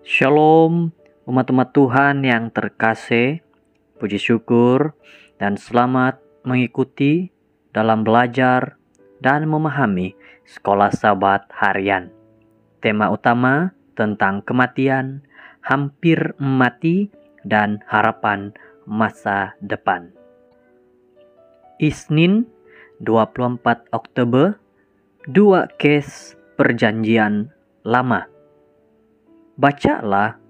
Shalom, umat-umat Tuhan yang terkasih, puji syukur dan selamat mengikuti dalam belajar dan memahami Sekolah Sabat Harian. Tema utama tentang kematian, hampir mati, dan harapan masa depan. Isnin 24 Oktober, 2 Kes Perjanjian Lama. Bacalah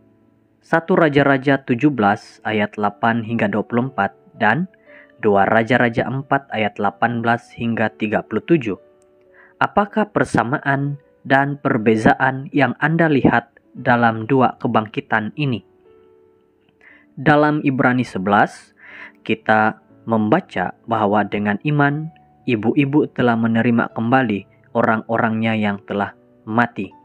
1 Raja-Raja 17 ayat 8 hingga 24 dan 2 Raja-Raja 4 ayat 18 hingga 37. Apakah persamaan dan perbezaan yang Anda lihat dalam dua kebangkitan ini? Dalam Ibrani 11, kita membaca bahwa dengan iman, ibu-ibu telah menerima kembali orang-orangnya yang telah mati.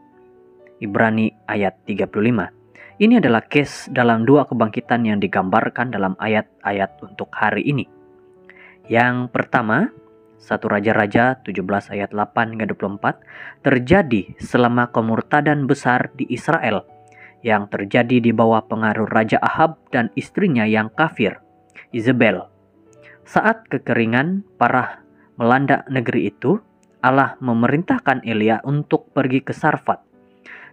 Ibrani ayat 35. Ini adalah case dalam dua kebangkitan yang digambarkan dalam ayat-ayat untuk hari ini. Yang pertama, 1 Raja-Raja 17 ayat 8 hingga 24 terjadi selama kemurtadan besar di Israel yang terjadi di bawah pengaruh Raja Ahab dan istrinya yang kafir, Izebel. Saat kekeringan parah melanda negeri itu, Allah memerintahkan Elia untuk pergi ke Sarfat,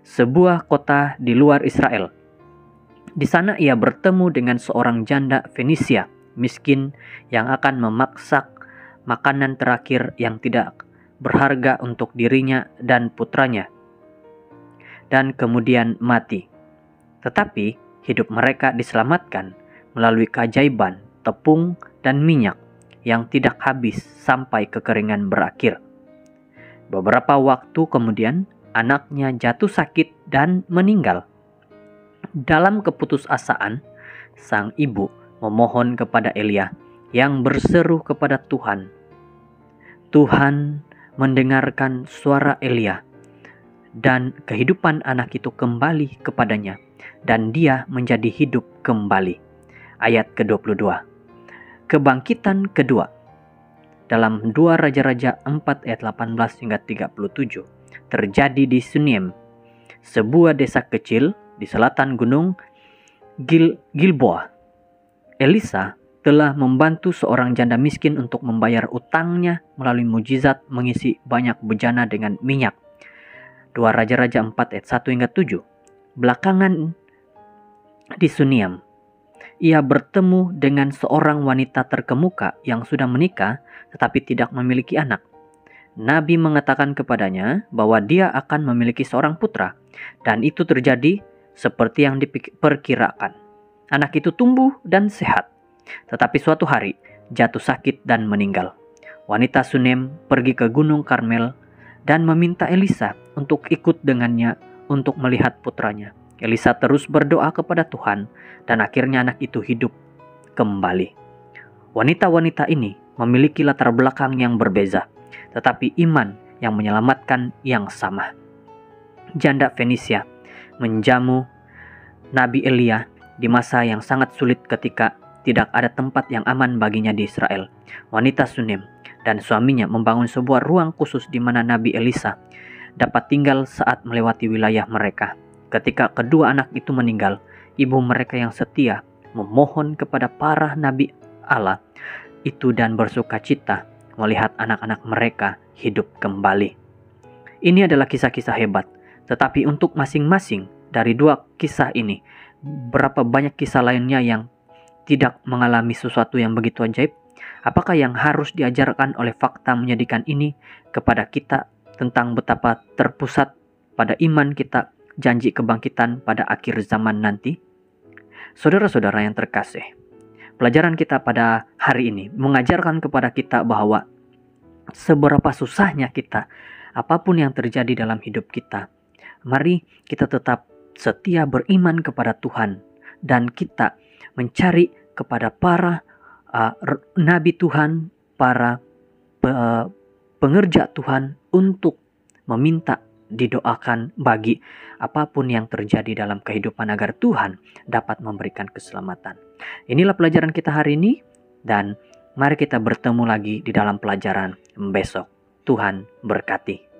sebuah kota di luar Israel. Di sana ia bertemu dengan seorang janda Fenisia miskin yang akan memasak makanan terakhir yang tidak berharga untuk dirinya dan putranya, dan kemudian mati. Tetapi hidup mereka diselamatkan melalui keajaiban tepung dan minyak yang tidak habis sampai kekeringan berakhir. Beberapa waktu kemudian, anaknya jatuh sakit dan meninggal. Dalam keputusasaan, sang ibu memohon kepada Elia yang berseru kepada Tuhan. Tuhan mendengarkan suara Elia dan kehidupan anak itu kembali kepadanya dan dia menjadi hidup kembali. Ayat ke-22. Kebangkitan kedua. Dalam 2 Raja-Raja 4 ayat 18 hingga 37. Terjadi di Sunem, sebuah desa kecil di selatan gunung Gilboa. Elisa telah membantu seorang janda miskin untuk membayar utangnya melalui mujizat mengisi banyak bejana dengan minyak. 2 Raja-Raja 4 ayat 1 hingga 7. Belakangan di Sunem, ia bertemu dengan seorang wanita terkemuka yang sudah menikah tetapi tidak memiliki anak. Nabi mengatakan kepadanya bahwa dia akan memiliki seorang putra, dan itu terjadi seperti yang diperkirakan. Anak itu tumbuh dan sehat, tetapi suatu hari jatuh sakit dan meninggal. Wanita Sunem pergi ke Gunung Karmel dan meminta Elisa untuk ikut dengannya untuk melihat putranya. Elisa terus berdoa kepada Tuhan, dan akhirnya anak itu hidup kembali. Wanita-wanita ini memiliki latar belakang yang berbeza, tetapi iman yang menyelamatkan yang sama. Janda Fenisia menjamu Nabi Elia di masa yang sangat sulit ketika tidak ada tempat yang aman baginya di Israel. Wanita Sunem dan suaminya membangun sebuah ruang khusus di mana Nabi Elisa dapat tinggal saat melewati wilayah mereka. Ketika kedua anak itu meninggal, ibu mereka yang setia memohon kepada para nabi Allah itu dan bersuka cita melihat anak-anak mereka hidup kembali. Ini adalah kisah-kisah hebat, tetapi untuk masing-masing dari dua kisah ini, berapa banyak kisah lainnya yang tidak mengalami sesuatu yang begitu ajaib? Apakah yang harus diajarkan oleh fakta menyedihkan ini kepada kita tentang betapa terpusat pada iman kita janji kebangkitan pada akhir zaman nanti? Saudara-saudara yang terkasih, pelajaran kita pada hari ini mengajarkan kepada kita bahwa seberapa susahnya kita, apapun yang terjadi dalam hidup kita, mari kita tetap setia beriman kepada Tuhan, dan kita mencari kepada para nabi Tuhan, para pengerja Tuhan untuk meminta didoakan bagi apapun yang terjadi dalam kehidupan agar Tuhan dapat memberikan keselamatan. Inilah pelajaran kita hari ini, dan mari kita bertemu lagi di dalam pelajaran besok. Tuhan berkati.